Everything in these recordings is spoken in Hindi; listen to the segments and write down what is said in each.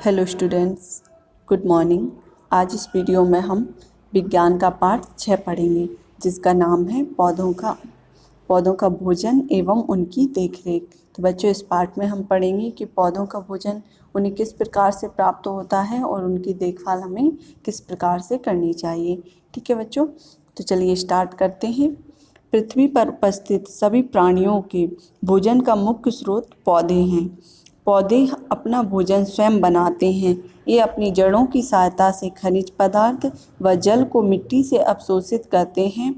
Hello students, good morning. आज इस वीडियो में हम विज्ञान का पाठ 6 पढ़ेंगे, जिसका नाम है पौधों का भोजन एवं उनकी देखरेख। तो बच्चों, इस पाठ में हम पढ़ेंगे कि पौधों का भोजन उन्हें किस प्रकार से प्राप्त होता है और उनकी देखभाल हमें किस प्रकार से करनी चाहिए। ठीक है बच्चों, तो चलिए स्टार्ट करते हैं। पृथ्वी पर उपस्थित सभी प्राणियों के भोजन का मुख्य स्रोत पौधे हैं। पौधे अपना भोजन स्वयं बनाते हैं। ये अपनी जड़ों की सहायता से खनिज पदार्थ व जल को मिट्टी से अवशोषित करते हैं।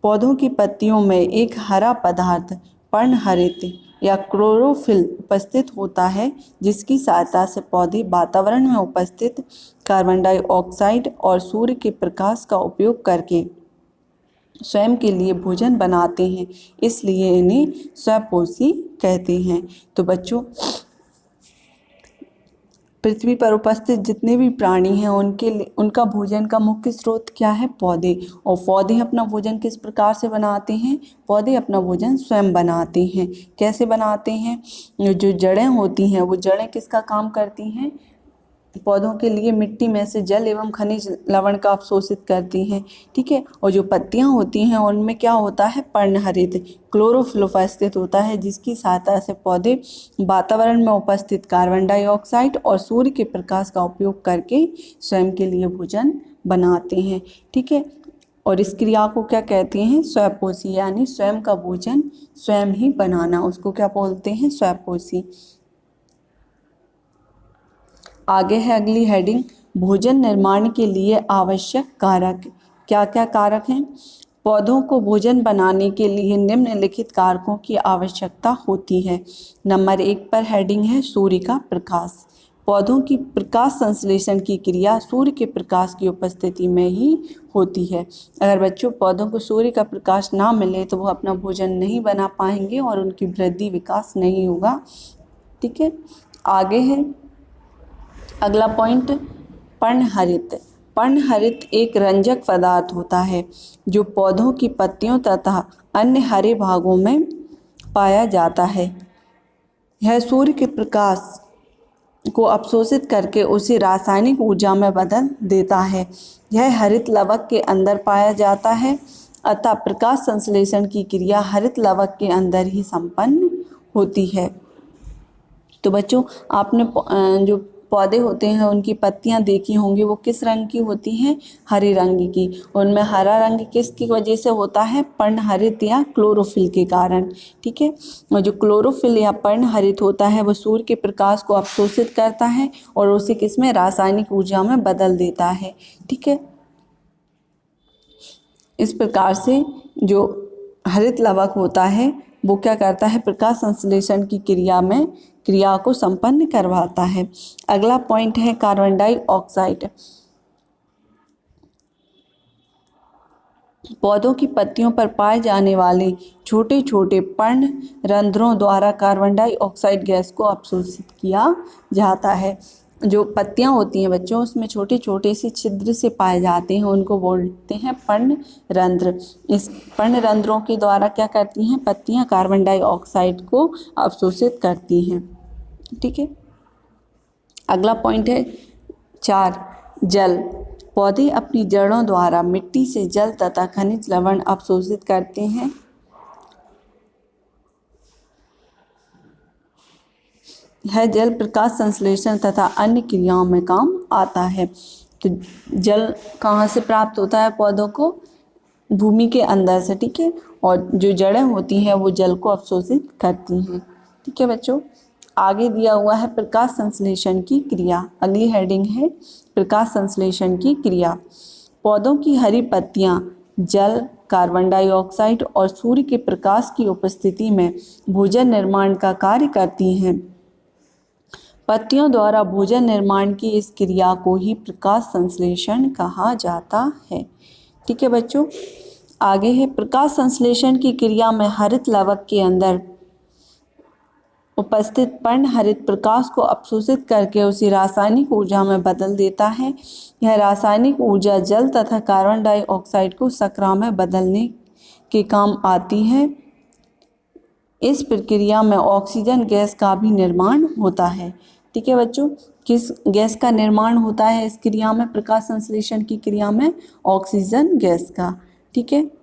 पौधों की पत्तियों में एक हरा पदार्थ पर्णहरित या क्लोरोफिल उपस्थित होता है, जिसकी सहायता से पौधे वातावरण में उपस्थित कार्बन डाइऑक्साइड और सूर्य के प्रकाश का उपयोग करके स्वयं के लिए भोजन बनाते हैं। इसलिए इन्हें स्वपोषी कहते हैं। तो बच्चों, पृथ्वी पर उपस्थित जितने भी प्राणी हैं उनका भोजन का मुख्य स्रोत क्या है? पौधे। और पौधे अपना भोजन किस प्रकार से बनाते हैं? पौधे अपना भोजन स्वयं बनाते हैं। कैसे बनाते हैं? जो जड़ें होती हैं वो जड़ें किसका काम करती हैं? पौधों के लिए मिट्टी में से जल एवं खनिज लवण का अवशोषित करती हैं। ठीक है। और जो पत्तियां होती हैं उनमें क्या होता है? पर्णहरित क्लोरोफिल उपस्थित होता है, जिसकी सहायता से पौधे वातावरण में उपस्थित कार्बन डाइऑक्साइड और सूर्य के प्रकाश का उपयोग करके स्वयं के लिए भोजन बनाते हैं। ठीक है। और इस क्रिया को क्या कहते हैं? स्वपोषी, यानी स्वयं का भोजन स्वयं ही बनाना, उसको क्या बोलते हैं? स्वपोषी। आगे है अगली हेडिंग, भोजन निर्माण के लिए आवश्यक कारक। क्या क्या कारक हैं? पौधों को भोजन बनाने के लिए निम्नलिखित कारकों की आवश्यकता होती है। नंबर 1 पर हेडिंग है सूर्य का प्रकाश। पौधों की प्रकाश संश्लेषण की क्रिया सूर्य के प्रकाश की उपस्थिति में ही होती है। अगर बच्चों पौधों को सूर्य का प्रकाश ना मिले तो वो अपना भोजन नहीं बना पाएंगे और उनकी वृद्धि विकास नहीं होगा। ठीक है। आगे है अगला पॉइंट, पर्णहरित। पर्णहरित एक रंजक पदार्थ होता है जो पौधों की पत्तियों तथा अन्य हरे भागों में पाया जाता है। यह सूर्य के प्रकाश को अवशोषित करके उसे रासायनिक ऊर्जा में बदल देता है। यह हरित लवक के अंदर पाया जाता है, अतः प्रकाश संश्लेषण की क्रिया हरित लवक के अंदर ही संपन्न होती है। तो बच्चों, आपने जो पौधे होते हैं उनकी पत्तियां देखी होंगी, वो किस रंग की होती हैं? हरे रंग की। उनमें हरा रंग किसकी वजह से होता है? पर्णहरित या क्लोरोफिल के कारण। ठीक है। और जो क्लोरोफिल या पर्णहरित होता है वो सूर्य के प्रकाश को अवशोषित करता है और उसे किसमें? रासायनिक ऊर्जा में बदल देता है। ठीक है। इस प्रकार से जो हरित लवक होता है वो क्या करता है? प्रकाश संश्लेषण की क्रिया को संपन्न करवाता है। अगला पॉइंट है कार्बन डाइऑक्साइड। पौधों की पत्तियों पर पाए जाने वाले छोटे छोटे पर्ण रंध्रों द्वारा कार्बन डाइऑक्साइड गैस को अवशोषित किया जाता है। जो पत्तियां होती हैं बच्चों, उसमें छोटे छोटे से छिद्र से पाए जाते हैं, उनको बोलते हैं पर्ण रंध्र। इस पर्ण रंध्रों के द्वारा क्या करती हैं? पत्तियां कार्बन डाइऑक्साइड को अवशोषित करती हैं। ठीक है। अगला पॉइंट है 4, जल। पौधे अपनी जड़ों द्वारा मिट्टी से जल तथा खनिज लवण अवशोषित करते हैं। यह जल प्रकाश संश्लेषण तथा अन्य क्रियाओं में काम आता है। तो जल कहाँ से प्राप्त होता है पौधों को? भूमि के अंदर से। ठीक है। और जो जड़ें होती हैं वो जल को अवशोषित करती हैं। ठीक है बच्चों। आगे दिया हुआ है प्रकाश संश्लेषण की क्रिया। अगली हेडिंग है प्रकाश संश्लेषण की क्रिया। पौधों की हरी पत्तियां जल, कार्बन डाइऑक्साइड और सूर्य के प्रकाश की उपस्थिति में भोजन निर्माण का कार्य करती हैं। पत्तियों द्वारा भोजन निर्माण की इस क्रिया को ही प्रकाश संश्लेषण कहा जाता है। ठीक है बच्चों। आगे है प्रकाश संश्लेषण की क्रिया में हरित लवक के अंदर उपस्थित पर्णहरित प्रकाश को अवशोषित करके उसे रासायनिक ऊर्जा में बदल देता है। यह रासायनिक ऊर्जा जल तथा कार्बन डाइऑक्साइड को शर्करा में बदलने के काम आती है। इस प्रक्रिया में ऑक्सीजन गैस का भी निर्माण होता है। ठीक है बच्चों। किस गैस का निर्माण होता है इस क्रिया में, प्रकाश संश्लेषण की क्रिया में? ऑक्सीजन गैस का। ठीक है।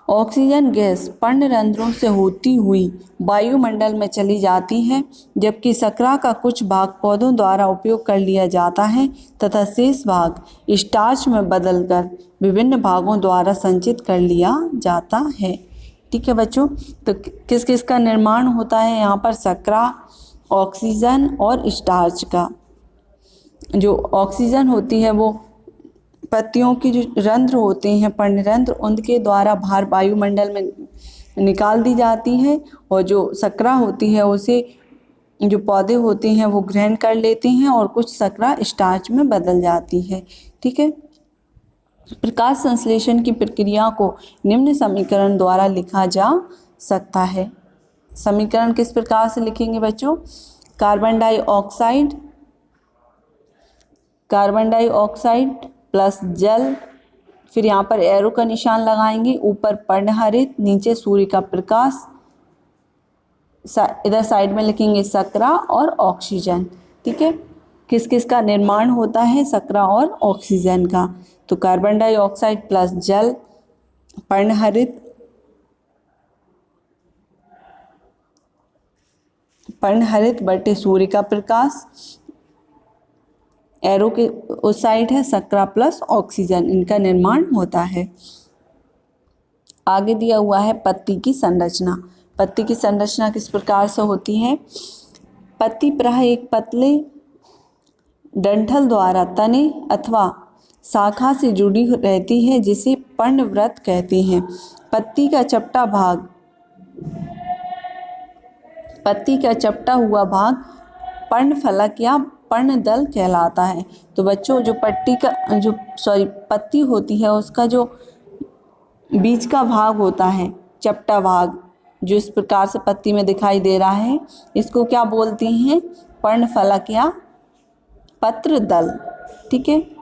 ऑक्सीजन गैस पर्णरंध्रों से होती हुई वायुमंडल में चली जाती है, जबकि शर्करा का कुछ भाग पौधों द्वारा उपयोग कर लिया जाता है तथा शेष भाग स्टार्च में बदलकर विभिन्न भागों द्वारा संचित कर लिया जाता है। ठीक है बच्चों, तो किस किस का निर्माण होता है यहाँ पर? शर्करा, ऑक्सीजन और स्टार्च का। जो ऑक्सीजन होती है वो पत्तियों की जो रंध्र होते हैं, पर्णरंध्र, उनके द्वारा बाहर वायुमंडल में निकाल दी जाती है, और जो शर्करा होती है उसे जो पौधे होते हैं वो ग्रहण कर लेते हैं और कुछ शर्करा स्टार्च में बदल जाती है। ठीक है। प्रकाश संश्लेषण की प्रक्रिया को निम्न समीकरण द्वारा लिखा जा सकता है। समीकरण किस प्रकार से लिखेंगे बच्चों? कार्बन डाइऑक्साइड प्लस जल, फिर यहाँ पर एरो का निशान लगाएंगे, ऊपर पर्णहरित, नीचे सूर्य का प्रकाश, इधर साइड में लिखेंगे शर्करा और ऑक्सीजन। ठीक है। किस किस का निर्माण होता है? शर्करा और ऑक्सीजन का। तो कार्बन डाइऑक्साइड प्लस जल, पर्णहरित बटे सूर्य का प्रकाश, एरो के उस साइड है शर्करा प्लस ऑक्सीजन, इनका निर्माण होता है। आगे दिया हुआ है पत्ती की संरचना। पत्ती की संरचना किस प्रकार से होती है? पत्ती प्राय एक पतले डंठल द्वारा तने अथवा शाखा से जुड़ी रहती है, जिसे पर्णवृत्त कहते हैं। पत्ती का चपटा हुआ भाग पर्णफलक या पर्णदल कहलाता है। तो बच्चों जो पत्ती होती है उसका जो बीच का भाग होता है, चपटा भाग, जो इस प्रकार से पत्ती में दिखाई दे रहा है, इसको क्या बोलते हैं? पर्णफलक या पत्रदल। ठीक है।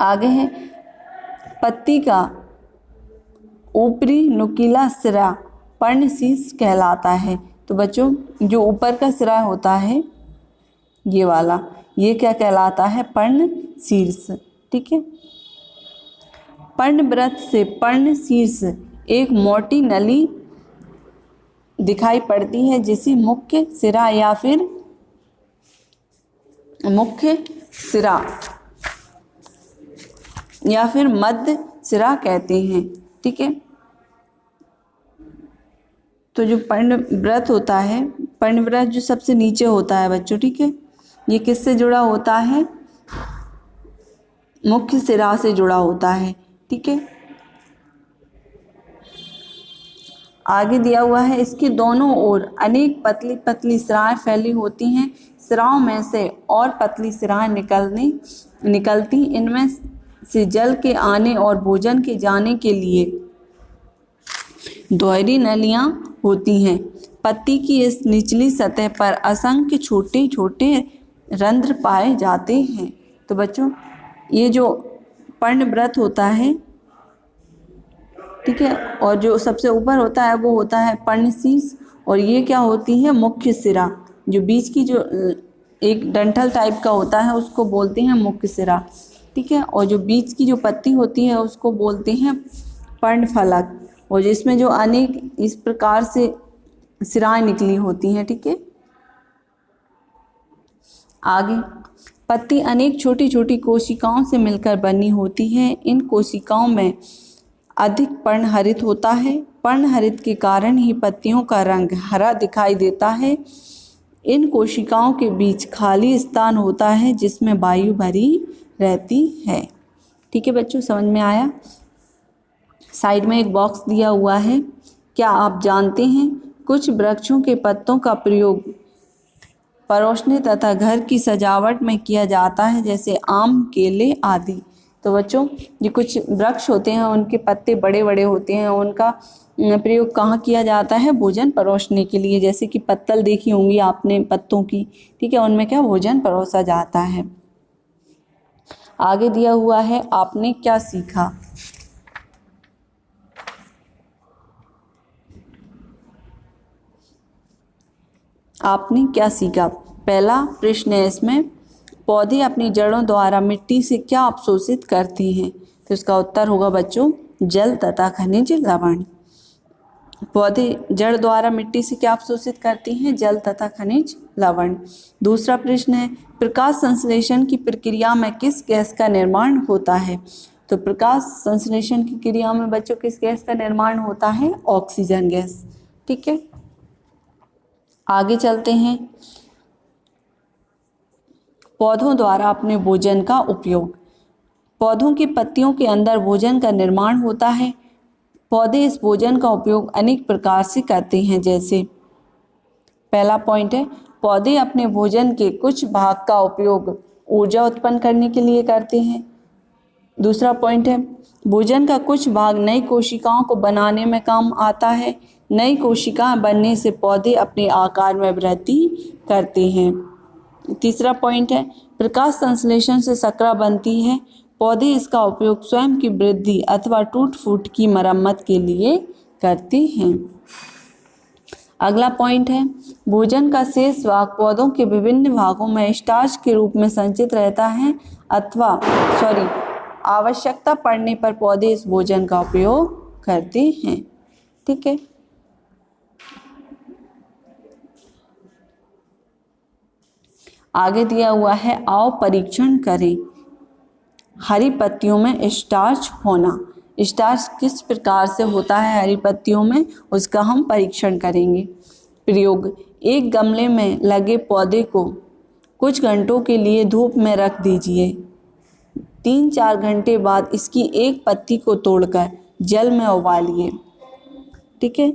आगे है पत्ती का ऊपरी नुकीला सिरा पर्णशीर्ष कहलाता है। तो बच्चों जो ऊपर का सिरा होता है ये वाला, ये क्या कहलाता है? पर्णशीर्ष। ठीक है। पर्णवृत्त से पर्णशीर्ष एक मोटी नली दिखाई पड़ती है, जिसे मुख्य सिरा या फिर मध्य सिरा कहते हैं। ठीक है। तो जो पर्णवृत्त होता है, पर्णवृत्त जो सबसे नीचे होता है बच्चों, ठीक है, ये किससे जुड़ा होता है? मुख्य सिरा से जुड़ा होता है। ठीक है। आगे दिया हुआ है इसके दोनों ओर अनेक पतली पतली सिराएं फैली होती हैं। सिराओं में से और पतली सिराएं निकलती, इनमें से जल के आने और भोजन के जाने के लिए दोहरी नलियां होती हैं। पत्ती की इस निचली सतह पर असंख्य छोटे छोटे रंध्र पाए जाते हैं। तो बच्चों ये जो पर्णवृत्त होता है, ठीक है, और जो सबसे ऊपर होता है वो होता है पर्णशीर्ष, और ये क्या होती है? मुख्य सिरा। जो बीच की जो एक डंठल टाइप का होता है उसको बोलते हैं मुख्य सिरा। ठीक है। और जो बीच की जो पत्ती होती है उसको बोलते हैं पर्णफलक, और जिसमें जो अनेक इस प्रकार से सिराएं निकली होती हैं। ठीक है। आगे पत्ती अनेक छोटी छोटी कोशिकाओं से मिलकर बनी होती है। इन कोशिकाओं में अधिक पर्णहरित होता है। पर्णहरित के कारण ही पत्तियों का रंग हरा दिखाई देता है। इन कोशिकाओं के बीच खाली स्थान होता है जिसमें वायु भरी रहती है। ठीक है बच्चों, समझ में आया? साइड में एक बॉक्स दिया हुआ है। क्या आप जानते हैं कुछ वृक्षों के पत्तों का प्रयोग परोसने तथा घर की सजावट में किया जाता है, जैसे आम, केले आदि। तो बच्चों ये कुछ वृक्ष होते हैं, उनके पत्ते बड़े बड़े होते हैं, उनका प्रयोग कहाँ किया जाता है? भोजन परोसने के लिए। जैसे कि पत्तल देखी होंगी आपने पत्तों की, ठीक है, उनमें क्या भोजन परोसा जाता है। आगे दिया हुआ है आपने क्या सीखा। आपने क्या सीखा। पहला प्रश्न है इसमें, पौधे अपनी जड़ों द्वारा मिट्टी से क्या अवशोषित करते हैं। तो इसका उत्तर होगा बच्चों जल तथा खनिज लवण। पौधे जड़ द्वारा मिट्टी से क्या अवशोषित करती हैं, जल तथा खनिज लवण। दूसरा प्रश्न है, प्रकाश संश्लेषण की प्रक्रिया में किस गैस का निर्माण होता है। तो प्रकाश संश्लेषण की क्रिया में बच्चों किस गैस का निर्माण होता है, ऑक्सीजन गैस। ठीक है, आगे चलते हैं। पौधों द्वारा अपने भोजन का उपयोग। पौधों की पत्तियों के अंदर भोजन का निर्माण होता है। पौधे इस भोजन का उपयोग अनेक प्रकार से करते हैं, जैसे पहला पॉइंट है, पौधे अपने भोजन के कुछ भाग का उपयोग ऊर्जा उत्पन्न करने के लिए करते हैं। दूसरा पॉइंट है, भोजन का कुछ भाग नई कोशिकाओं को बनाने में काम आता है। नई कोशिकाएं बनने से पौधे अपने आकार में वृद्धि करते हैं। तीसरा पॉइंट है, प्रकाश संश्लेषण से शर्करा बनती है। पौधे इसका उपयोग स्वयं की वृद्धि अथवा टूट फूट की मरम्मत के लिए करते हैं। अगला पॉइंट है, भोजन का शेष भाग पौधों के विभिन्न भागों में स्टार्च के रूप में संचित रहता है अथवा आवश्यकता पड़ने पर पौधे इस भोजन का उपयोग करते हैं। ठीक है, आगे दिया हुआ है, आओ परीक्षण करें। हरी पत्तियों में स्टार्च होना। स्टार्च किस प्रकार से होता है हरी पत्तियों में, उसका हम परीक्षण करेंगे। प्रयोग, एक गमले में लगे पौधे को कुछ घंटों के लिए धूप में रख दीजिए। 3-4 घंटे बाद इसकी एक पत्ती को तोड़कर जल में उबालिए। ठीक है,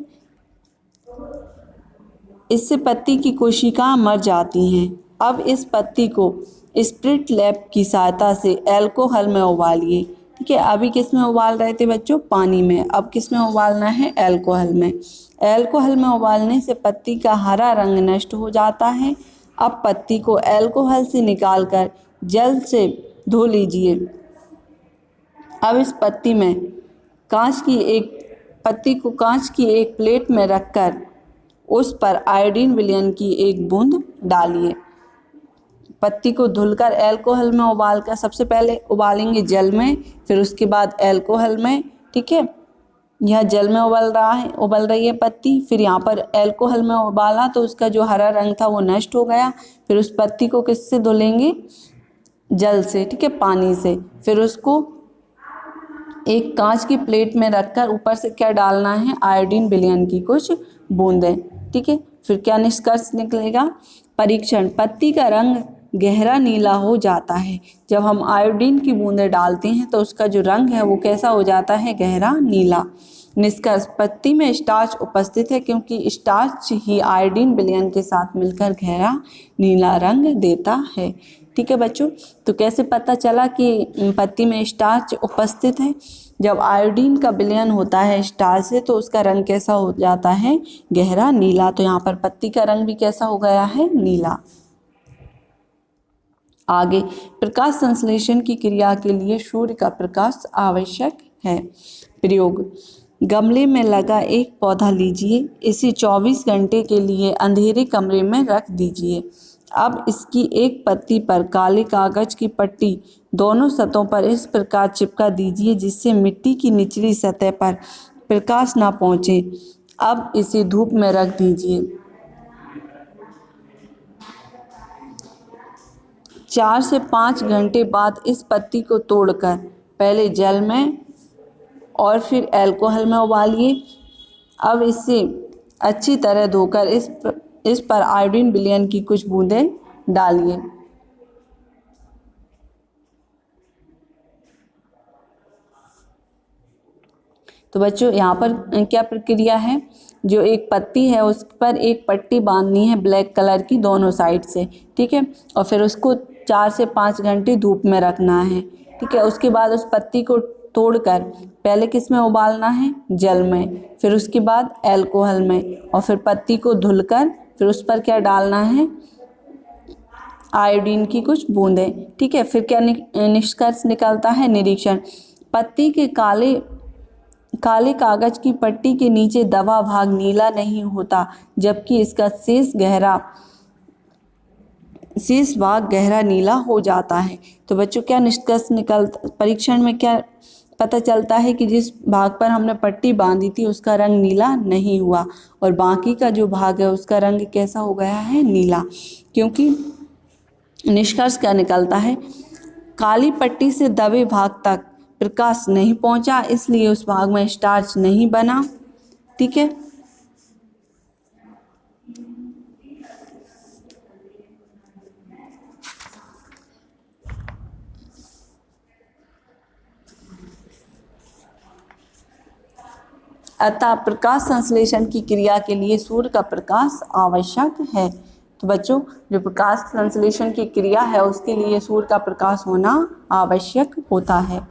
इससे पत्ती की कोशिकाएं मर जाती हैं। अब इस पत्ती को स्प्रिट लैम्प की सहायता से अल्कोहल में उबालिए। ठीक है, अभी किस में उबाल रहे थे बच्चों, पानी में, अब किस में उबालना है, अल्कोहल में। अल्कोहल में उबालने से पत्ती का हरा रंग नष्ट हो जाता है। अब पत्ती को अल्कोहल से निकालकर जल से धो लीजिए। अब इस पत्ती को कांच की एक प्लेट में रखकर उस पर आयोडीन विलयन की एक बूंद डालिए। पत्ती को धुलकर अल्कोहल में उबालकर, सबसे पहले उबालेंगे जल में, फिर उसके बाद अल्कोहल में। ठीक है, यह जल में उबल रही है पत्ती, फिर यहाँ पर अल्कोहल में उबाला तो उसका जो हरा रंग था वो नष्ट हो गया। फिर उस पत्ती को किससे धुलेंगे, जल से। ठीक है, पानी से। फिर उसको एक कांच की प्लेट में रखकर ऊपर से क्या डालना है, आयोडीन विलयन की कुछ बूंदें। ठीक है, फिर क्या निष्कर्ष निकलेगा, परीक्षण, पत्ती का रंग गहरा नीला हो जाता है। जब हम आयोडीन की बूंदें डालते हैं तो उसका जो रंग है वो कैसा हो जाता है, गहरा नीला। निष्कर्ष, पत्ती में स्टार्च उपस्थित है क्योंकि स्टार्च ही आयोडीन विलयन के साथ मिलकर गहरा नीला रंग देता है। ठीक है बच्चों, तो कैसे पता चला कि पत्ती में स्टार्च उपस्थित है, जब आयोडीन का विलयन होता है स्टार्च से तो उसका रंग कैसा हो जाता है, गहरा नीला। तो यहाँ पर पत्ती का रंग भी कैसा हो गया है, नीला। आगे, प्रकाश संश्लेषण की क्रिया के लिए सूर्य का प्रकाश आवश्यक है। प्रयोग, गमले में लगा एक पौधा लीजिए, इसे 24 घंटे के लिए अंधेरे कमरे में रख दीजिए। अब इसकी एक पत्ती पर काले कागज की पट्टी दोनों सतहों पर इस प्रकार चिपका दीजिए जिससे मिट्टी की निचली सतह पर प्रकाश ना पहुँचे। अब इसे धूप में रख दीजिए। 4 से 5 घंटे बाद इस पत्ती को तोड़कर पहले जल में और फिर अल्कोहल में उबालिए। अब इसे अच्छी तरह धोकर इस पर आयोडीन विलयन की कुछ बूंदें डालिए। तो बच्चों यहाँ पर क्या प्रक्रिया है, जो एक पत्ती है उस पर एक पट्टी बांधनी है ब्लैक कलर की दोनों साइड से। ठीक है, और फिर उसको 4 से 5 घंटे धूप में रखना है। ठीक है, उसके बाद उस पत्ती को तोड़कर पहले किस में उबालना है, जल में, फिर उसके बाद अल्कोहल में, और फिर पत्ती को धुलकर फिर उस पर क्या डालना है, आयोडीन की कुछ बूंदें। ठीक है, फिर क्या निष्कर्ष निकलता है, निरीक्षण, पत्ती के काले काले कागज की पट्टी के नीचे दबा भाग नीला नहीं होता, जबकि इसका शेष भाग गहरा नीला हो जाता है। तो बच्चों क्या निष्कर्ष परीक्षण में क्या पता चलता है कि जिस भाग पर हमने पट्टी बांधी थी उसका रंग नीला नहीं हुआ और बाकी का जो भाग है उसका रंग कैसा हो गया है, नीला। क्योंकि निष्कर्ष क्या निकलता है, काली पट्टी से दबे भाग तक प्रकाश नहीं पहुंचा, इसलिए उस भाग में स्टार्च नहीं बना। ठीक है, अतः प्रकाश संश्लेषण की क्रिया के लिए सूर्य का प्रकाश आवश्यक है। तो बच्चों जो प्रकाश संश्लेषण की क्रिया है उसके लिए सूर्य का प्रकाश होना आवश्यक होता है।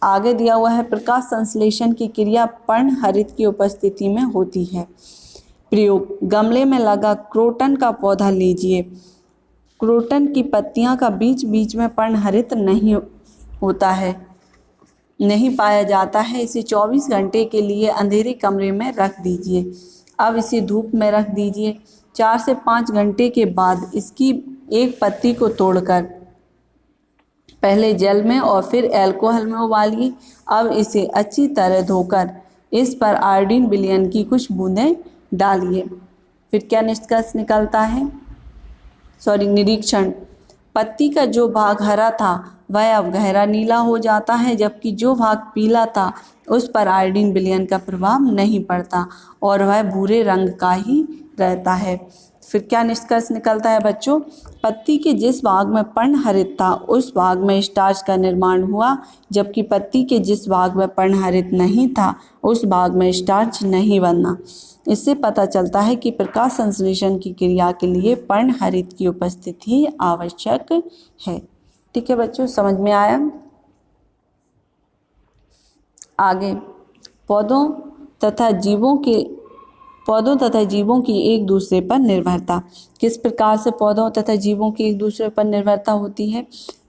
आगे दिया हुआ है प्रकाश संश्लेषण की क्रिया पर्णहरित की उपस्थिति में होती है। प्रयोग, गमले में लगा क्रोटन का पौधा लीजिए। क्रोटन की पत्तियां का बीच बीच में पर्णहरित नहीं होता है, नहीं पाया जाता है। इसे 24 घंटे के लिए अंधेरे कमरे में रख दीजिए। अब इसे धूप में रख दीजिए। 4 से 5 घंटे के बाद इसकी एक पत्ती को तोड़कर पहले जल में और फिर अल्कोहल में उबालिए। अब इसे अच्छी तरह धोकर इस पर आयोडीन विलयन की कुछ बूंदें डालिए। फिर क्या निष्कर्ष निकलता है, निरीक्षण, पत्ती का जो भाग हरा था वह अब गहरा नीला हो जाता है, जबकि जो भाग पीला था उस पर आयोडीन विलयन का प्रभाव नहीं पड़ता और वह भूरे रंग का ही रहता है। फिर क्या निष्कर्ष निकलता है बच्चों, पत्ती के जिस भाग में पर्णहरित था उस भाग में स्टार्च का निर्माण हुआ, जबकि पत्ती के जिस भाग में पर्णहरित नहीं था उस भाग में स्टार्च नहीं बना। इससे पता चलता है कि प्रकाश संश्लेषण की क्रिया के लिए पर्णहरित की उपस्थिति आवश्यक है। ठीक है बच्चों, समझ में आया। आगे, पौधों तथा जीवों की एक दूसरे पर निर्भरता। किस प्रकार से पौधों तथा जीवों की एक दूसरे पर निर्भरता होती है।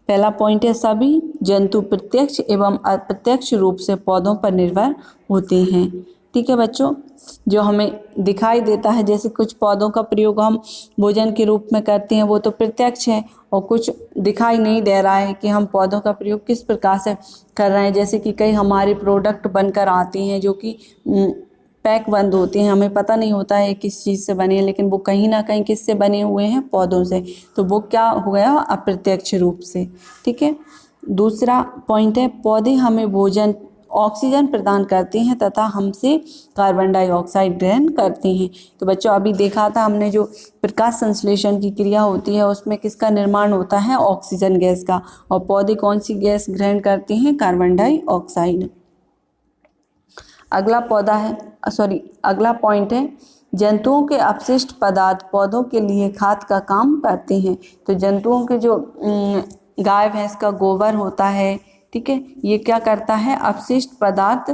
पहला पॉइंट है, सभी जंतु प्रत्यक्ष एवं अप्रत्यक्ष रूप से पौधों पर निर्भर होते हैं। ठीक है बच्चों, जो हमें दिखाई देता है, जैसे कुछ पौधों का प्रयोग हम भोजन के रूप में करते हैं वो तो प्रत्यक्ष है, और कुछ दिखाई नहीं दे रहा है कि हम पौधों का प्रयोग किस प्रकार से कर रहे हैं। जैसे कि कई हमारे प्रोडक्ट बनकर आते हैं जो कि पैक बंद होते हैं, हमें पता नहीं होता है किस चीज़ से बने हैं, लेकिन वो कहीं ना कहीं किससे बने हुए हैं, पौधों से। तो वो क्या हो गया, अप्रत्यक्ष रूप से। ठीक है, दूसरा पॉइंट है, पौधे हमें ऑक्सीजन प्रदान करते हैं तथा हमसे कार्बन डाइऑक्साइड ग्रहण करते हैं। तो बच्चों अभी देखा था हमने, जो प्रकाश संश्लेषण की क्रिया होती है उसमें किसका निर्माण होता है, ऑक्सीजन गैस का, और पौधे कौन सी गैस ग्रहण करते हैं, कार्बन डाइऑक्साइड। अगला पॉइंट है, जंतुओं के अपशिष्ट पदार्थ पौधों के लिए खाद का काम करते हैं। तो जंतुओं के जो गाय भैंस का गोबर होता है, ठीक है, ये क्या करता है, अपशिष्ट पदार्थ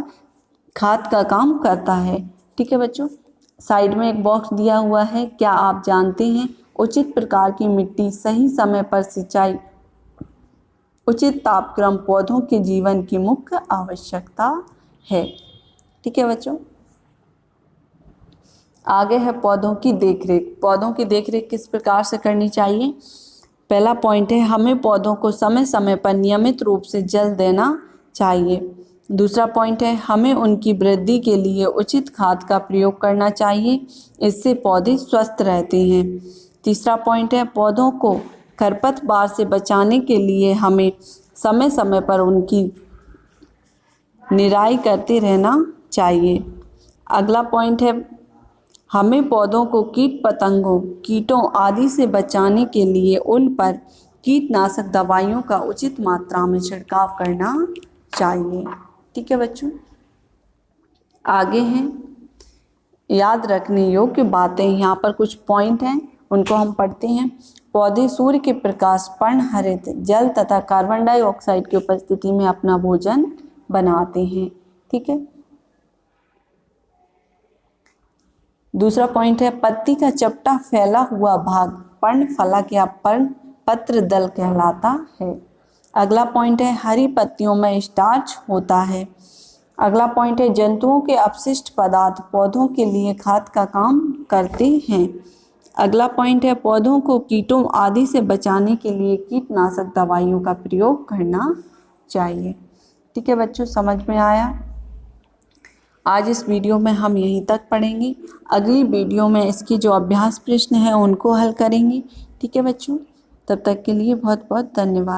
खाद का काम करता है। ठीक है बच्चों, साइड में एक बॉक्स दिया हुआ है, क्या आप जानते हैं उचित प्रकार की मिट्टी, सही समय पर सिंचाई, उचित तापक्रम पौधों के जीवन की मुख्य आवश्यकता है। ठीक है बच्चों, आगे है पौधों की देखरेख। पौधों की देखरेख किस प्रकार से करनी चाहिए। पहला पॉइंट है, हमें पौधों को समय समय पर नियमित रूप से जल देना चाहिए। दूसरा पॉइंट है, हमें उनकी वृद्धि के लिए उचित खाद का प्रयोग करना चाहिए, इससे पौधे स्वस्थ रहते हैं। तीसरा पॉइंट है, पौधों को खरपतवार से बचाने के लिए हमें समय समय पर उनकी निराई करते रहना चाहिए। अगला पॉइंट है, हमें पौधों को कीट पतंगों, कीटों आदि से बचाने के लिए उन पर कीटनाशक दवाइयों का उचित मात्रा में छिड़काव करना चाहिए। ठीक है बच्चों, आगे हैं याद रखने योग्य बातें। यहाँ पर कुछ पॉइंट हैं, उनको हम पढ़ते हैं। पौधे सूर्य के प्रकाश, पर्णहरित जल तथा कार्बन डाइऑक्साइड की उपस्थिति में अपना भोजन बनाते हैं। ठीक है, दूसरा पॉइंट है, पत्ती का चपटा फैला हुआ भाग पर्णफलक या पर्णपत्र दल कहलाता है। अगला पॉइंट है हरी पत्तियों में स्टार्च होता है। अगला पॉइंट है जंतुओं के अपशिष्ट पदार्थ पौधों के लिए खाद का काम करते हैं। अगला पॉइंट है पौधों को कीटों आदि से बचाने के लिए कीटनाशक दवाइयों का प्रयोग करना चाहिए। ठीक है बच्चों, समझ में आया? आज इस वीडियो में हम यहीं तक पढ़ेंगे। अगली वीडियो में इसकी जो अभ्यास प्रश्न है उनको हल करेंगे। ठीक है बच्चों, तब तक के लिए बहुत बहुत धन्यवाद।